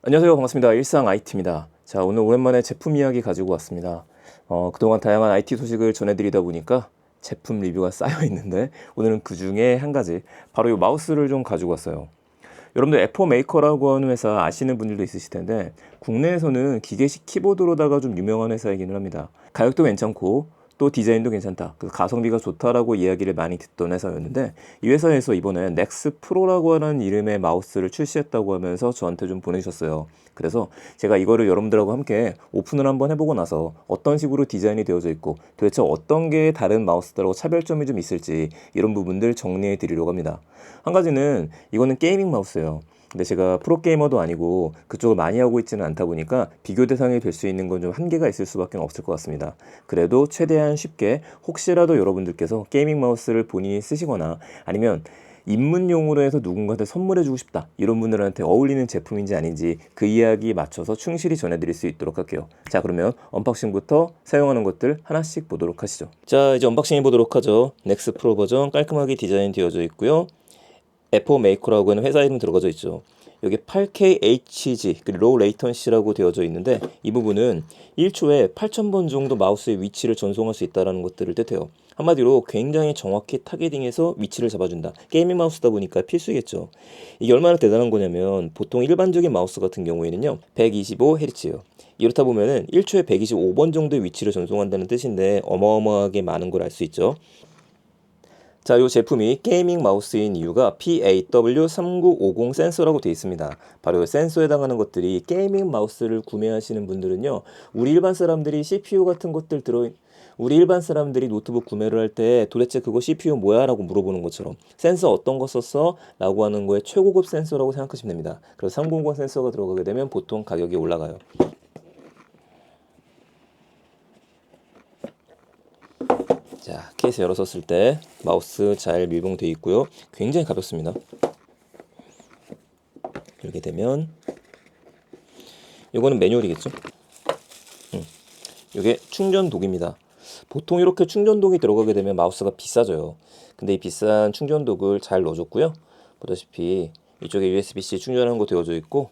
안녕하세요. 반갑습니다. 일상 IT입니다. 자, 오늘 오랜만에 제품 이야기 가지고 왔습니다. 그동안 다양한 IT 소식을 전해드리다 보니까 제품 리뷰가 쌓여 있는데 오늘은 그 중에 한 가지, 바로 이 마우스를 좀 가지고 왔어요. 여러분들 에포 메이커라고 하는 회사 아시는 분들도 있으실 텐데 국내에서는 기계식 키보드로다가 좀 유명한 회사이기는 합니다. 가격도 괜찮고 또 디자인도 괜찮다, 그 가성비가 좋다라고 이야기를 많이 듣던 회사였는데 이 회사에서 이번에 넥스 프로라고 하는 이름의 마우스를 출시했다고 하면서 저한테 좀 보내주셨어요. 그래서 제가 이거를 여러분들하고 함께 오픈을 한번 해보고 나서 어떤 식으로 디자인이 되어져 있고 도대체 어떤 게 다른 마우스들하고 차별점이 좀 있을지 이런 부분들 정리해 드리려고 합니다. 한 가지는 이거는 게이밍 마우스예요. 근데 제가 프로게이머도 아니고 그쪽을 많이 하고 있지는 않다 보니까 비교 대상이 될 수 있는 건 좀 한계가 있을 수밖에 없을 것 같습니다. 그래도 최대한 쉽게, 혹시라도 여러분들께서 게이밍 마우스를 본인이 쓰시거나 아니면 입문용으로 해서 누군가한테 선물해주고 싶다, 이런 분들한테 어울리는 제품인지 아닌지 그 이야기 맞춰서 충실히 전해드릴 수 있도록 할게요. 자, 그러면 언박싱부터 사용하는 것들 하나씩 보도록 하시죠. 자, 이제 언박싱 해보도록 하죠. 넥스 프로 버전 깔끔하게 디자인 되어져 있고요. 에포 메이커라고 하는 회사 이름 들어가져 있죠. 여기 8K-HG, 로우 레이턴시라고 되어져 있는데 이 부분은 1초에 8,000번 정도 마우스의 위치를 전송할 수 있다는 것들을 뜻해요. 한마디로 굉장히 정확히 타겟팅해서 위치를 잡아준다. 게이밍 마우스다 보니까 필수겠죠. 이게 얼마나 대단한 거냐면 보통 일반적인 마우스 같은 경우에는요 125Hz예요. 이렇다 보면은 1초에 125번 정도의 위치를 전송한다는 뜻인데 어마어마하게 많은 걸 알 수 있죠. 자, 이 제품이 게이밍 마우스인 이유가 PAW3950 센서라고 되어 있습니다. 바로 이 센서에 해당하는 것들이, 게이밍 마우스를 구매하시는 분들은요, 우리 일반 사람들이 CPU 같은 것들 우리 일반 사람들이 노트북 구매를 할 때 도대체 그거 CPU 뭐야? 라고 물어보는 것처럼 센서 어떤 거 썼어? 라고 하는 거에 최고급 센서라고 생각하시면 됩니다. 그래서 300 센서가 들어가게 되면 보통 가격이 올라가요. 자, 케이스 열었었을 때 마우스 잘 밀봉되어 있고요. 굉장히 가볍습니다. 이렇게 되면 이거는 매뉴얼이겠죠? 이게 충전독입니다. 보통 이렇게 충전독이 들어가게 되면 마우스가 비싸져요. 근데 이 비싼 충전독을 잘 넣어줬고요. 보다시피 이쪽에 USB-C 충전하는 거 되어져 있고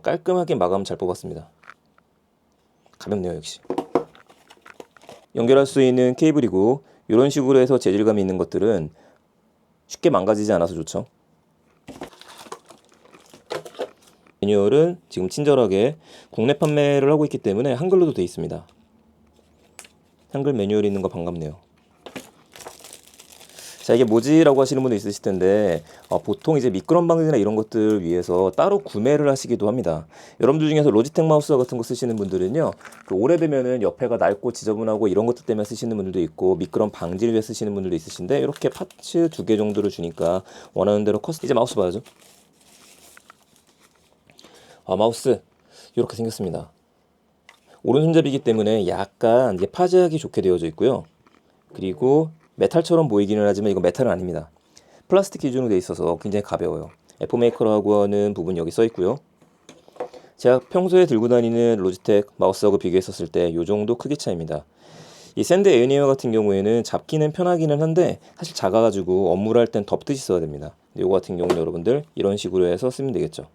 깔끔하게 마감 잘 뽑았습니다. 가볍네요, 역시. 연결할 수 있는 케이블이고 이런 식으로 해서 재질감이 있는 것들은 쉽게 망가지지 않아서 좋죠. 매뉴얼은 지금 친절하게 국내 판매를 하고 있기 때문에 한글로도 되어 있습니다. 한글 매뉴얼이 있는 거 반갑네요. 자, 이게 뭐지? 라고 하시는 분도 있으실 텐데 보통 이제 미끄럼 방지나 이런 것들을 위해서 따로 구매를 하시기도 합니다. 여러분들 중에서 로지텍 마우스 같은 거 쓰시는 분들은요, 그 오래되면은 옆에가 낡고 지저분하고 이런 것들 때문에 쓰시는 분들도 있고 미끄럼 방지를 위해 쓰시는 분들도 있으신데 이렇게 파츠 2개 정도를 주니까 원하는 대로 이제 마우스 봐야죠. 마우스 이렇게 생겼습니다. 오른손잡이기 때문에 약간 이제 파지하기 좋게 되어져 있고요. 그리고 메탈처럼 보이기는 하지만 이건 메탈은 아닙니다. 플라스틱 기준으로 되어 있어서 굉장히 가벼워요. 에포메이커라고 하는 부분 여기 써 있고요. 제가 평소에 들고 다니는 로지텍 마우스하고 비교했었을 때 이 정도 크기 차이입니다. 이 샌드 에어니어 같은 경우에는 잡기는 편하기는 한데 사실 작아가지고 업무를 할 땐 덮듯이 써야 됩니다. 이거 같은 경우는 여러분들 이런 식으로 해서 쓰면 되겠죠.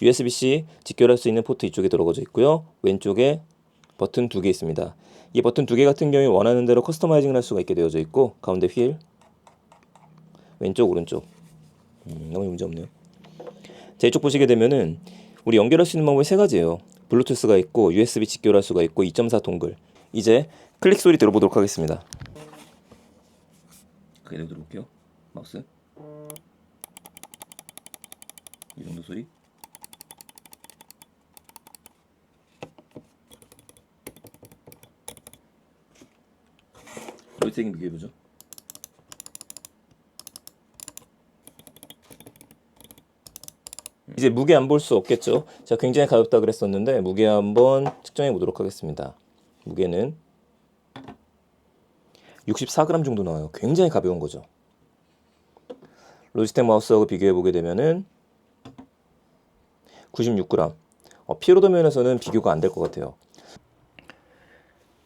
USB-C 직결할 수 있는 포트 이쪽에 들어가져 있고요. 왼쪽에 버튼 2개 있습니다. 이 버튼 2개 같은 경우에 원하는 대로 커스터마이징을 할 수가 있게 되어져 있고 가운데 휠, 왼쪽 오른쪽 너무 문제 없네요. 자, 이쪽 보시게 되면은 우리 연결할 수 있는 방법이 세 가지예요. 블루투스가 있고 USB 직결할 수가 있고 2.4 동글. 이제 클릭 소리 들어보도록 하겠습니다. 크게 들어볼게요. 마우스 이 정도 소리. 로지텍이 비교해보죠. 이제 무게 안 볼 수 없겠죠. 자, 굉장히 가볍다 그랬었는데 무게 한번 측정해 보도록 하겠습니다. 무게는 64g 정도 나와요. 굉장히 가벼운 거죠. 로지텍 마우스하고 비교해 보게 되면은 96g. 피로도 면에서는 비교가 안 될 것 같아요.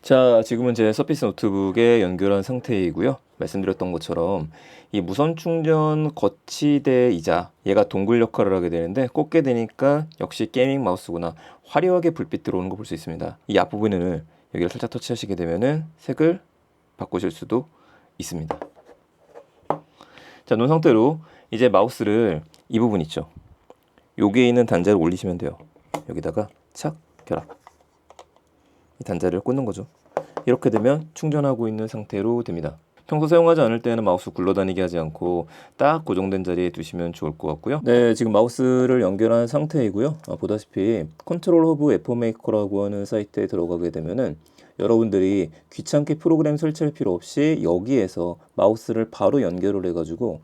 자, 지금은 제 서피스 노트북에 연결한 상태이고요. 말씀드렸던 것처럼 이 무선 충전 거치대이자 얘가 동굴 역할을 하게 되는데 꽂게 되니까 역시 게이밍 마우스구나, 화려하게 불빛 들어오는 거 볼 수 있습니다. 이 앞부분에는 여기를 살짝 터치하시게 되면은 색을 바꾸실 수도 있습니다. 자, 놓은 상태로 이제 마우스를 이 부분 있죠, 여기에 있는 단자를 올리시면 돼요. 여기다가 착 결합, 이 단자를 꽂는 거죠. 이렇게 되면 충전하고 있는 상태로 됩니다. 평소 사용하지 않을 때는 마우스 굴러다니게 하지 않고 딱 고정된 자리에 두시면 좋을 것 같고요. 네, 지금 마우스를 연결한 상태이고요. 보다시피 컨트롤 허브 애플메이커라고 하는 사이트에 들어가게 되면은 여러분들이 귀찮게 프로그램 설치할 필요 없이 여기에서 마우스를 바로 연결을 해가지고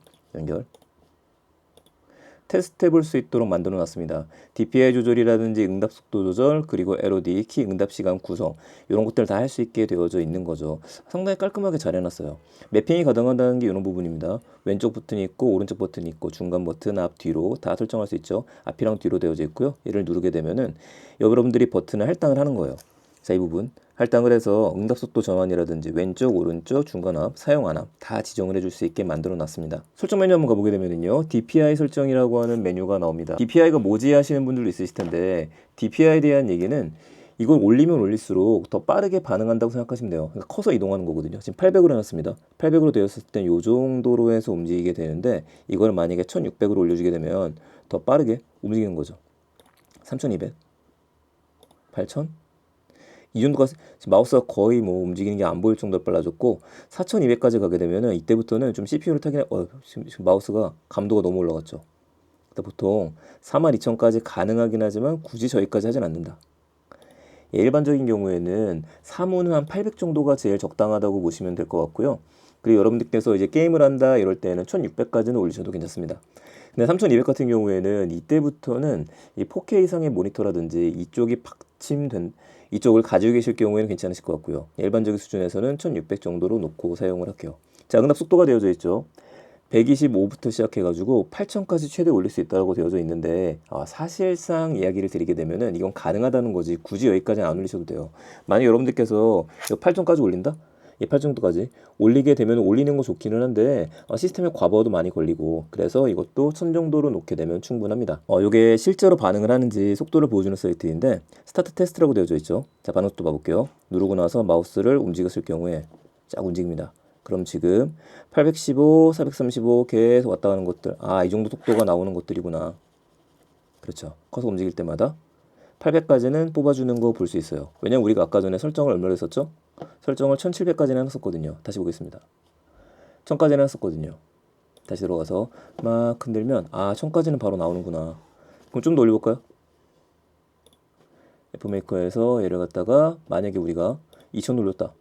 테스트 해볼 수 있도록 만들어 놨습니다. DPI 조절이라든지 응답 속도 조절, 그리고 LOD, 키 응답 시간 구성, 이런 것들 다 할 수 있게 되어져 있는 거죠. 상당히 깔끔하게 잘 해놨어요. 매핑이 가능하다는 게 이런 부분입니다. 왼쪽 버튼이 있고 오른쪽 버튼이 있고 중간 버튼 앞 뒤로 다 설정할 수 있죠. 앞이랑 뒤로 되어져 있고요. 얘를 누르게 되면은 여러분들이 버튼을 할당을 하는 거예요. 자, 이 부분 할당을 해서 응답 속도 전환이라든지 왼쪽, 오른쪽, 중간 앞, 사용 안 앞 다 지정을 해줄 수 있게 만들어 놨습니다. 설정 메뉴 한번 가보게 되면요, DPI 설정이라고 하는 메뉴가 나옵니다. DPI가 뭐지 하시는 분들도 있으실 텐데, DPI에 대한 얘기는 이걸 올리면 올릴수록 더 빠르게 반응한다고 생각하시면 돼요. 그러니까 커서 이동하는 거거든요. 지금 800으로 해놨습니다. 800으로 되었을 땐 이 정도로 해서 움직이게 되는데, 이걸 만약에 1600으로 올려주게 되면 더 빠르게 움직이는 거죠. 3200, 8000, 이 정도가 지금 마우스가 거의 뭐 움직이는 게 안 보일 정도로 빨라졌고, 4200까지 가게 되면은 이때부터는 좀 CPU를 타긴 지금 마우스가 감도가 너무 올라갔죠. 보통 42000까지 가능하긴 하지만 굳이 저기까지 하진 않는다. 일반적인 경우에는 3호는 한 800 정도가 제일 적당하다고 보시면 될 것 같고요. 그리고 여러분들께서 이제 게임을 한다 이럴 때는 1600까지는 올리셔도 괜찮습니다. 근데 3200 같은 경우에는 이때부터는 이 4K 이상의 모니터라든지 이쪽이 받침된 이쪽을 가지고 계실 경우에는 괜찮으실 것 같고요. 일반적인 수준에서는 1600 정도로 놓고 사용을 할게요. 자, 응답 속도가 되어져 있죠. 125부터 시작해가지고 8000까지 최대 올릴 수 있다고 되어져 있는데, 사실상 이야기를 드리게 되면은 이건 가능하다는 거지 굳이 여기까지는 안 올리셔도 돼요. 만약 여러분들께서 8000까지 올린다? 이 8정도까지 올리게 되면 올리는 거 좋기는 한데 시스템에 과부하도 많이 걸리고, 그래서 이것도 1000 정도로 놓게 되면 충분합니다. 이게 실제로 반응을 하는지 속도를 보여주는 사이트인데, 스타트 테스트라고 되어져 있죠. 자, 반응 속도 봐볼게요. 누르고 나서 마우스를 움직였을 경우에 쫙 움직입니다. 그럼 지금 815, 435 계속 왔다 가는 것들, 이 정도 속도가 나오는 것들이구나. 그렇죠. 커서 움직일 때마다 800까지는 뽑아주는 거 볼 수 있어요. 왜냐면 우리가 아까 전에 설정을 얼마로 했었죠? 설정을 1700까지는 해놨었거든요. 다시 보겠습니다. 1000까지는 해놨었거든요. 다시 들어가서 막 흔들면 1000까지는 바로 나오는구나. 그럼 좀 더 올려볼까요? 애플메이커에서 얘를 갖다가 만약에 우리가 2000 올렸다.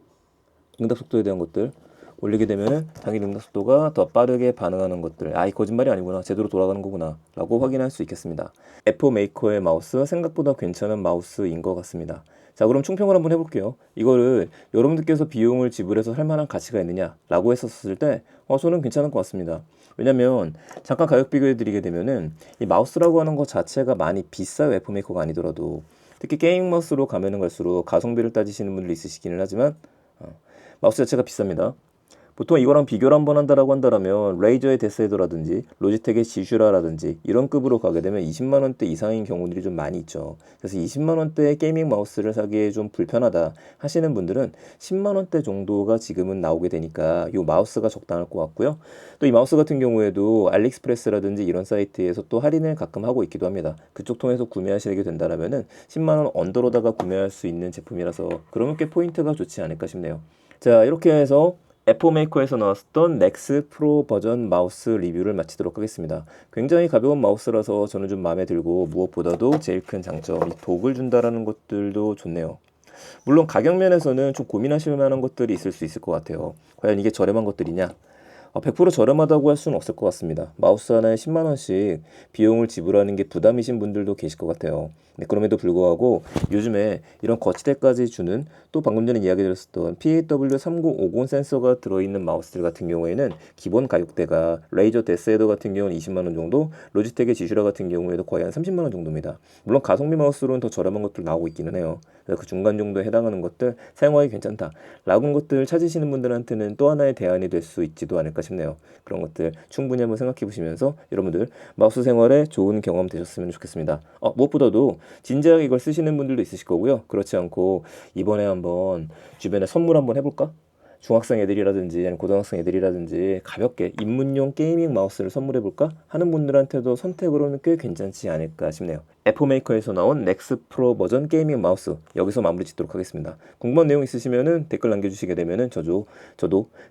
응답 속도에 대한 것들 올리게 되면은 당연히 응답 속도가 더 빠르게 반응하는 것들, 이 거짓말이 아니구나, 제대로 돌아가는 거구나 라고 확인할 수 있겠습니다. 애플메이커의 마우스 생각보다 괜찮은 마우스인 것 같습니다. 자, 그럼 총평을 한번 해볼게요. 이거를 여러분들께서 비용을 지불해서 할 만한 가치가 있느냐 라고 했었을 때 저는 괜찮은 것 같습니다. 왜냐면 잠깐 가격 비교해 드리게 되면은 이 마우스라고 하는 것 자체가 많이 비싸요. 애플메이커가 아니더라도. 특히 게임 마우스로 가면은 갈수록 가성비를 따지시는 분들이 있으시기는 하지만 마우스 자체가 비쌉니다. 보통 이거랑 비교를 한번 한다라고 한다면 레이저의 데스헤더라든지 로지텍의 지슈라라든지 이런 급으로 가게 되면 20만 원대 이상인 경우들이 좀 많이 있죠. 그래서 20만 원대의 게이밍 마우스를 사기에 좀 불편하다 하시는 분들은 10만 원대 정도가 지금은 나오게 되니까 이 마우스가 적당할 것 같고요. 또 이 마우스 같은 경우에도 알리익스프레스라든지 이런 사이트에서 또 할인을 가끔 하고 있기도 합니다. 그쪽 통해서 구매하시게 된다면은 10만 원 언더로다가 구매할 수 있는 제품이라서 그러면 꽤 포인트가 좋지 않을까 싶네요. 자, 이렇게 해서 애플메이커에서 나왔던 넥스 프로 버전 마우스 리뷰를 마치도록 하겠습니다. 굉장히 가벼운 마우스라서 저는 좀 마음에 들고, 무엇보다도 제일 큰 장점, 이 독을 준다라는 것들도 좋네요. 물론 가격 면에서는 좀 고민하실 만한 것들이 있을 수 있을 것 같아요. 과연 이게 저렴한 것들이냐? 100% 저렴하다고 할 수는 없을 것 같습니다. 마우스 하나에 10만 원씩 비용을 지불하는 게 부담이신 분들도 계실 것 같아요. 네, 그럼에도 불구하고 요즘에 이런 거치대까지 주는, 또 방금 전에 이야기 드렸었던 PAW3050 센서가 들어있는 마우스들 같은 경우에는 기본 가격대가 레이저 데스헤더 같은 경우는 20만 원 정도, 로지텍의 지슈라 같은 경우에도 거의 한 30만 원 정도입니다. 물론 가성비 마우스로는 더 저렴한 것들 나오고 있기는 해요. 그래서 그 중간 정도에 해당하는 것들 사용하기 괜찮다 라는 것들 찾으시는 분들한테는 또 하나의 대안이 될 수 있지도 않을까 싶네요. 그런 것들 충분히 한번 생각해 보시면서 여러분들 마우스 생활에 좋은 경험 되셨으면 좋겠습니다. 무엇보다도 진지하게 이걸 쓰시는 분들도 있으실 거고요. 그렇지 않고 이번에 한번 주변에 선물 한번 해볼까? 중학생 애들이라든지 아니면 고등학생 애들이라든지 가볍게 입문용 게이밍 마우스를 선물해볼까 하는 분들한테도 선택으로는 꽤 괜찮지 않을까 싶네요. 애플메이커에서 나온 넥스 프로 버전 게이밍 마우스, 여기서 마무리 짓도록 하겠습니다. 궁금한 내용 있으시면은 댓글 남겨주시게 되면은 저도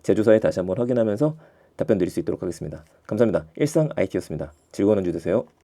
제조사에 다시 한번 확인하면서 답변 드릴 수 있도록 하겠습니다. 감사합니다. 일상 IT였습니다. 즐거운 한 주 되세요.